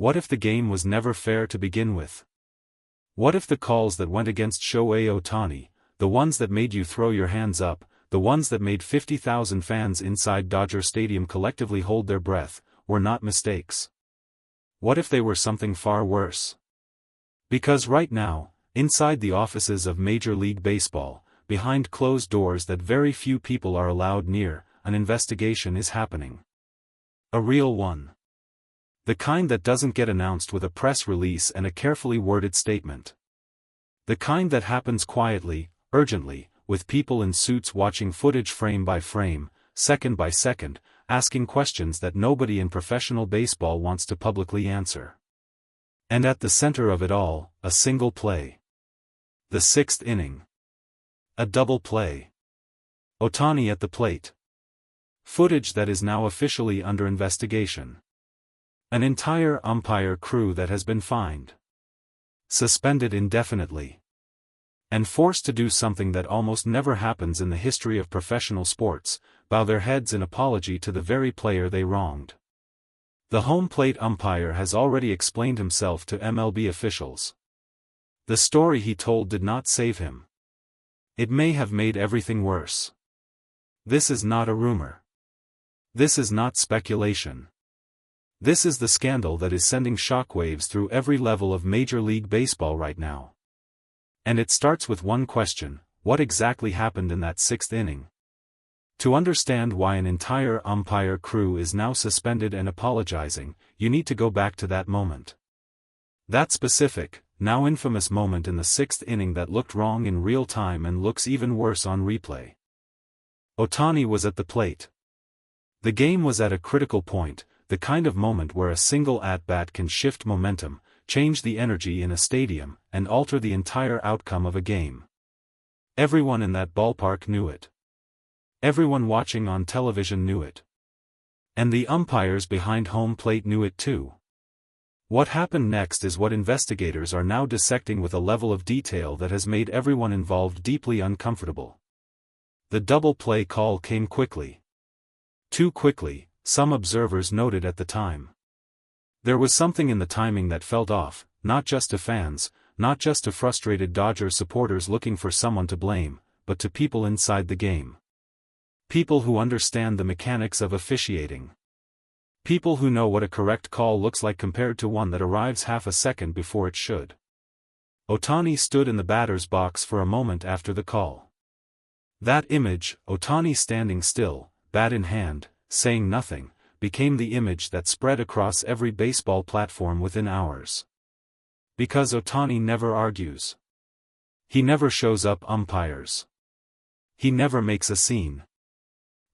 What if the game was never fair to begin with? What if the calls that went against Shohei Ohtani, the ones that made you throw your hands up, the ones that made 50,000 fans inside Dodger Stadium collectively hold their breath, were not mistakes? What if they were something far worse? Because right now, inside the offices of Major League Baseball, behind closed doors that very few people are allowed near, an investigation is happening. A real one. The kind that doesn't get announced with a press release and a carefully worded statement. The kind that happens quietly, urgently, with people in suits watching footage frame by frame, second by second, asking questions that nobody in professional baseball wants to publicly answer. And at the center of it all, a single play. The sixth inning. A double play. Ohtani at the plate. Footage that is now officially under investigation. An entire umpire crew that has been fined. Suspended indefinitely. And forced to do something that almost never happens in the history of professional sports, bow their heads in apology to the very player they wronged. The home plate umpire has already explained himself to MLB officials. The story he told did not save him. It may have made everything worse. This is not a rumor. This is not speculation. This is the scandal that is sending shockwaves through every level of Major League Baseball right now. And it starts with one question: what exactly happened in that sixth inning? To understand why an entire umpire crew is now suspended and apologizing, you need to go back to that moment. That specific, now infamous moment in the sixth inning that looked wrong in real time and looks even worse on replay. Ohtani was at the plate. The game was at a critical point, the kind of moment where a single at-bat can shift momentum, change the energy in a stadium, and alter the entire outcome of a game. Everyone in that ballpark knew it. Everyone watching on television knew it. And the umpires behind home plate knew it too. What happened next is what investigators are now dissecting with a level of detail that has made everyone involved deeply uncomfortable. The double play call came quickly. Too quickly, some observers noted at the time. There was something in the timing that felt off, not just to fans, not just to frustrated Dodgers supporters looking for someone to blame, but to people inside the game. People who understand the mechanics of officiating. People who know what a correct call looks like compared to one that arrives half a second before it should. Ohtani stood in the batter's box for a moment after the call. That image, Ohtani standing still, bat in hand, saying nothing, became the image that spread across every baseball platform within hours. Because Ohtani never argues. He never shows up umpires. He never makes a scene.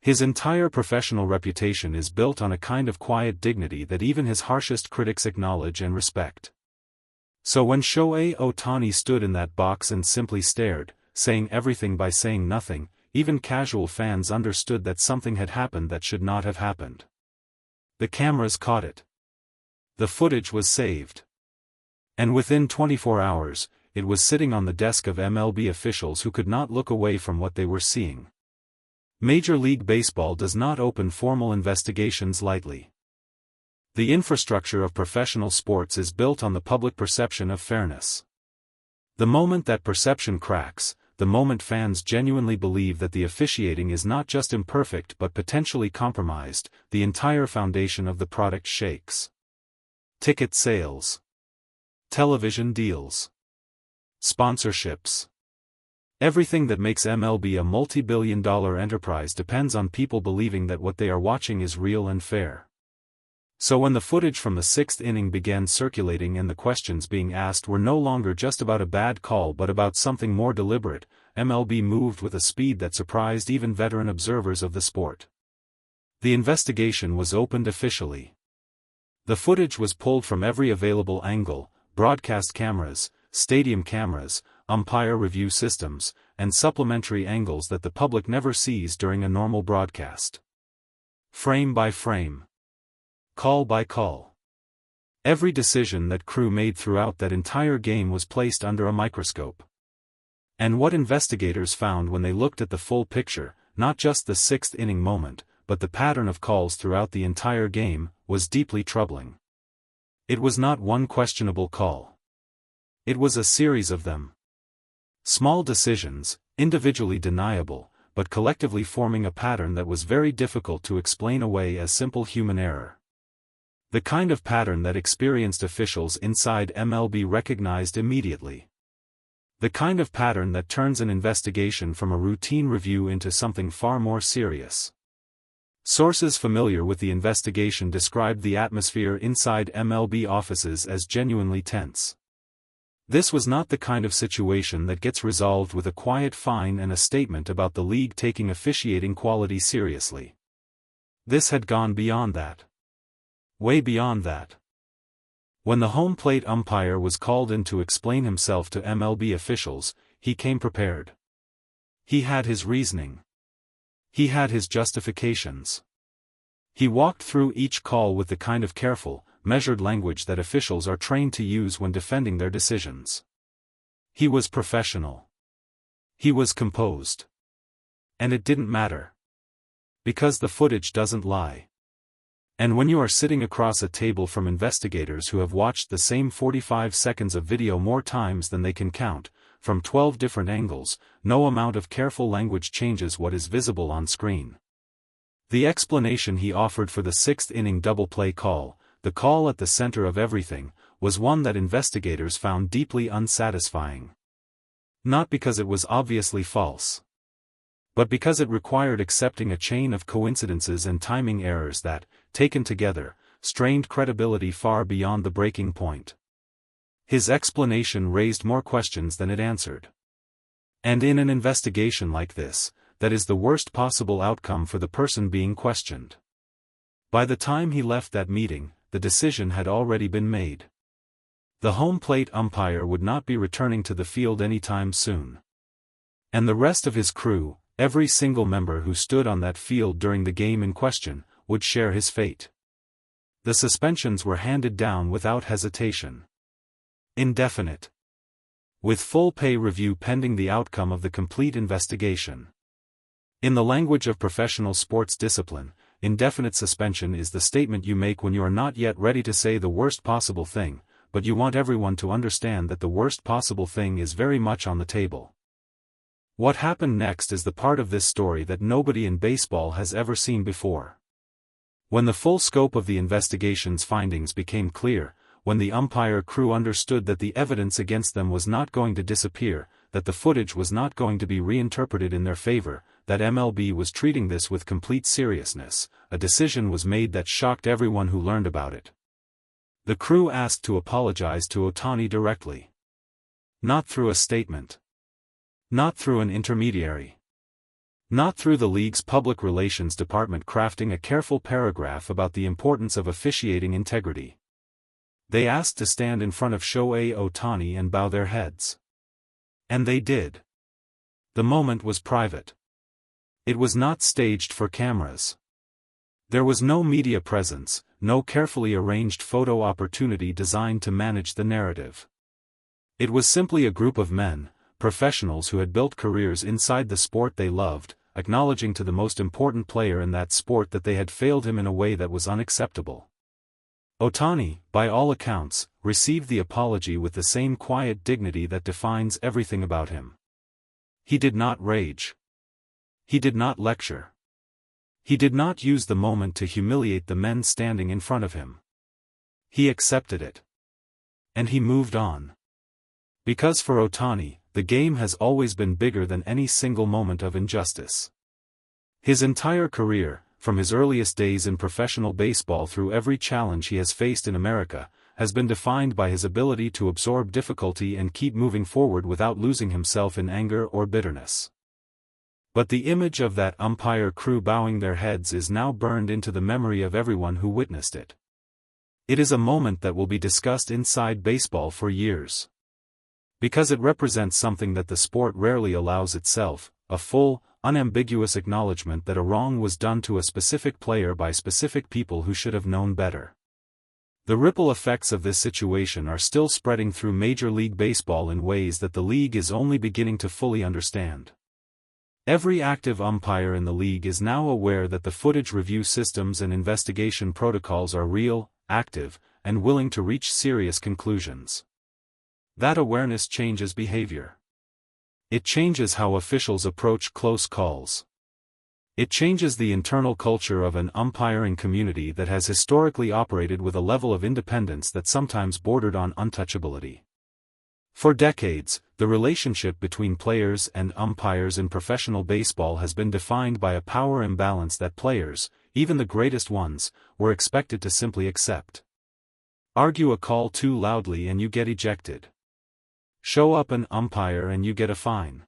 His entire professional reputation is built on a kind of quiet dignity that even his harshest critics acknowledge and respect. So when Shohei Ohtani stood in that box and simply stared, saying everything by saying nothing, even casual fans understood that something had happened that should not have happened. The cameras caught it. The footage was saved. And within 24 hours, it was sitting on the desk of MLB officials who could not look away from what they were seeing. Major League Baseball does not open formal investigations lightly. The infrastructure of professional sports is built on the public perception of fairness. The moment that perception cracks, the moment fans genuinely believe that the officiating is not just imperfect but potentially compromised, the entire foundation of the product shakes. Ticket sales. Television deals. Sponsorships. Everything that makes MLB a multi-billion-dollar enterprise depends on people believing that what they are watching is real and fair. So when the footage from the sixth inning began circulating and the questions being asked were no longer just about a bad call but about something more deliberate, MLB moved with a speed that surprised even veteran observers of the sport. The investigation was opened officially. The footage was pulled from every available angle: broadcast cameras, stadium cameras, umpire review systems, and supplementary angles that the public never sees during a normal broadcast. Frame by frame. Call by call. Every decision that crew made throughout that entire game was placed under a microscope. And what investigators found when they looked at the full picture, not just the sixth inning moment, but the pattern of calls throughout the entire game, was deeply troubling. It was not one questionable call. It was a series of them. Small decisions, individually deniable, but collectively forming a pattern that was very difficult to explain away as simple human error. The kind of pattern that experienced officials inside MLB recognized immediately. The kind of pattern that turns an investigation from a routine review into something far more serious. Sources familiar with the investigation described the atmosphere inside MLB offices as genuinely tense. This was not the kind of situation that gets resolved with a quiet fine and a statement about the league taking officiating quality seriously. This had gone beyond that. Way beyond that. When the home plate umpire was called in to explain himself to MLB officials, he came prepared. He had his reasoning. He had his justifications. He walked through each call with the kind of careful, measured language that officials are trained to use when defending their decisions. He was professional. He was composed. And it didn't matter. Because the footage doesn't lie. And when you are sitting across a table from investigators who have watched the same 45 seconds of video more times than they can count, from 12 different angles, no amount of careful language changes what is visible on screen. The explanation he offered for the sixth-inning double play call, the call at the center of everything, was one that investigators found deeply unsatisfying. Not because it was obviously false, but because it required accepting a chain of coincidences and timing errors that, taken together, strained credibility far beyond the breaking point. His explanation raised more questions than it answered. And in an investigation like this, that is the worst possible outcome for the person being questioned. By the time he left that meeting, the decision had already been made. The home plate umpire would not be returning to the field anytime soon. And the rest of his crew, every single member who stood on that field during the game in question, would share his fate. The suspensions were handed down without hesitation. Indefinite. With full pay review pending the outcome of the complete investigation. In the language of professional sports discipline, indefinite suspension is the statement you make when you are not yet ready to say the worst possible thing, but you want everyone to understand that the worst possible thing is very much on the table. What happened next is the part of this story that nobody in baseball has ever seen before. When the full scope of the investigation's findings became clear, when the umpire crew understood that the evidence against them was not going to disappear, that the footage was not going to be reinterpreted in their favor, that MLB was treating this with complete seriousness, a decision was made that shocked everyone who learned about it. The crew asked to apologize to Ohtani directly. Not through a statement. Not through an intermediary. Not through the league's public relations department crafting a careful paragraph about the importance of officiating integrity. They asked to stand in front of Shohei Ohtani and bow their heads. And they did. The moment was private. It was not staged for cameras. There was no media presence, no carefully arranged photo opportunity designed to manage the narrative. It was simply a group of men, professionals who had built careers inside the sport they loved, acknowledging to the most important player in that sport that they had failed him in a way that was unacceptable. Ohtani, by all accounts, received the apology with the same quiet dignity that defines everything about him. He did not rage. He did not lecture. He did not use the moment to humiliate the men standing in front of him. He accepted it. And he moved on. Because for Ohtani, the game has always been bigger than any single moment of injustice. His entire career, from his earliest days in professional baseball through every challenge he has faced in America, has been defined by his ability to absorb difficulty and keep moving forward without losing himself in anger or bitterness. But the image of that umpire crew bowing their heads is now burned into the memory of everyone who witnessed it. It is a moment that will be discussed inside baseball for years. Because it represents something that the sport rarely allows itself, a full, unambiguous acknowledgement that a wrong was done to a specific player by specific people who should have known better. The ripple effects of this situation are still spreading through Major League Baseball in ways that the league is only beginning to fully understand. Every active umpire in the league is now aware that the footage review systems and investigation protocols are real, active, and willing to reach serious conclusions. That awareness changes behavior. It changes how officials approach close calls. It changes the internal culture of an umpiring community that has historically operated with a level of independence that sometimes bordered on untouchability. For decades, the relationship between players and umpires in professional baseball has been defined by a power imbalance that players, even the greatest ones, were expected to simply accept. Argue a call too loudly and you get ejected. Show up an umpire and you get a fine.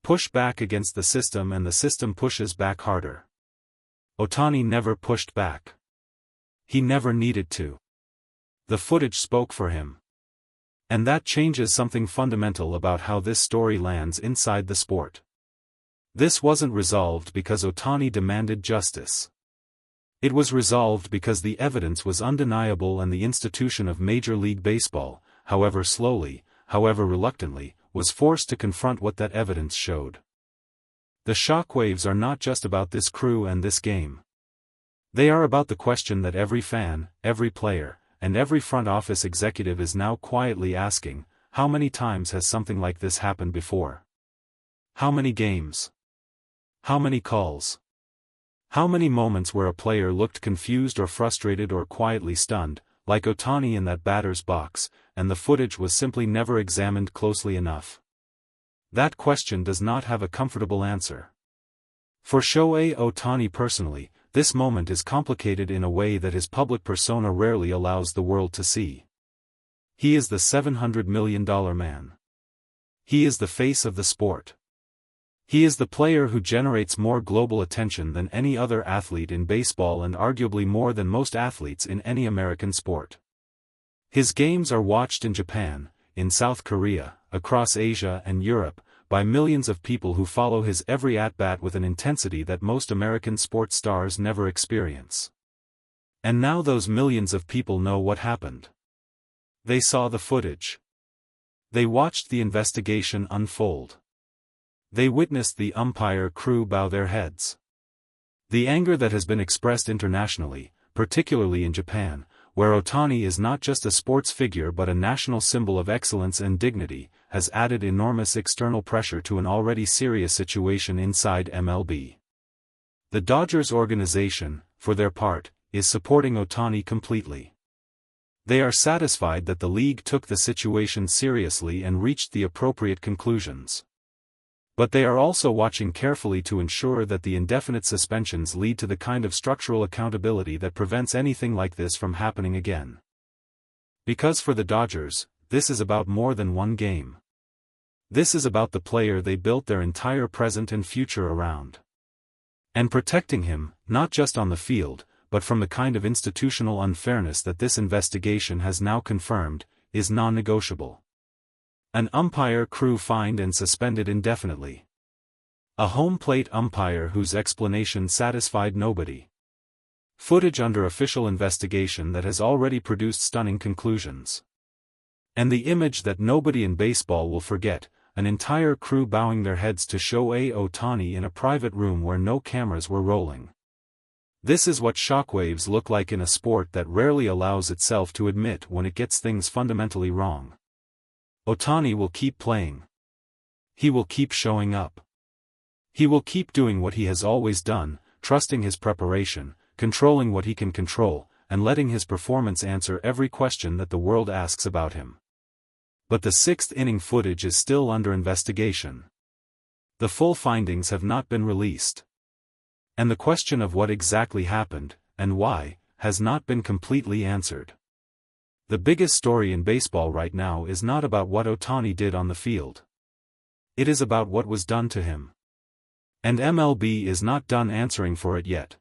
Push back against the system and the system pushes back harder. Ohtani never pushed back. He never needed to. The footage spoke for him. And that changes something fundamental about how this story lands inside the sport. This wasn't resolved because Ohtani demanded justice. It was resolved because the evidence was undeniable and the institution of Major League Baseball, however slowly, however reluctantly, was forced to confront what that evidence showed. The shockwaves are not just about this crew and this game. They are about the question that every fan, every player, and every front office executive is now quietly asking: how many times has something like this happened before? How many games? How many calls? How many moments where a player looked confused or frustrated or quietly stunned, like Ohtani in that batter's box, and the footage was simply never examined closely enough? That question does not have a comfortable answer. For Shohei Ohtani personally, this moment is complicated in a way that his public persona rarely allows the world to see. He is the $700 million man. He is the face of the sport. He is the player who generates more global attention than any other athlete in baseball and arguably more than most athletes in any American sport. His games are watched in Japan, in South Korea, across Asia and Europe, by millions of people who follow his every at-bat with an intensity that most American sports stars never experience. And now those millions of people know what happened. They saw the footage. They watched the investigation unfold. They witnessed the umpire crew bow their heads. The anger that has been expressed internationally, particularly in Japan, where Ohtani is not just a sports figure but a national symbol of excellence and dignity, has added enormous external pressure to an already serious situation inside MLB. The Dodgers organization, for their part, is supporting Ohtani completely. They are satisfied that the league took the situation seriously and reached the appropriate conclusions. But they are also watching carefully to ensure that the indefinite suspensions lead to the kind of structural accountability that prevents anything like this from happening again. Because for the Dodgers, this is about more than one game. This is about the player they built their entire present and future around. And protecting him, not just on the field, but from the kind of institutional unfairness that this investigation has now confirmed, is non-negotiable. An umpire crew fined and suspended indefinitely. A home plate umpire whose explanation satisfied nobody. Footage under official investigation that has already produced stunning conclusions. And the image that nobody in baseball will forget: an entire crew bowing their heads to Shohei Ohtani in a private room where no cameras were rolling. This is what shockwaves look like in a sport that rarely allows itself to admit when it gets things fundamentally wrong. Ohtani will keep playing. He will keep showing up. He will keep doing what he has always done, trusting his preparation, controlling what he can control, and letting his performance answer every question that the world asks about him. But the sixth inning footage is still under investigation. The full findings have not been released. And the question of what exactly happened, and why, has not been completely answered. The biggest story in baseball right now is not about what Ohtani did on the field. It is about what was done to him. And MLB is not done answering for it yet.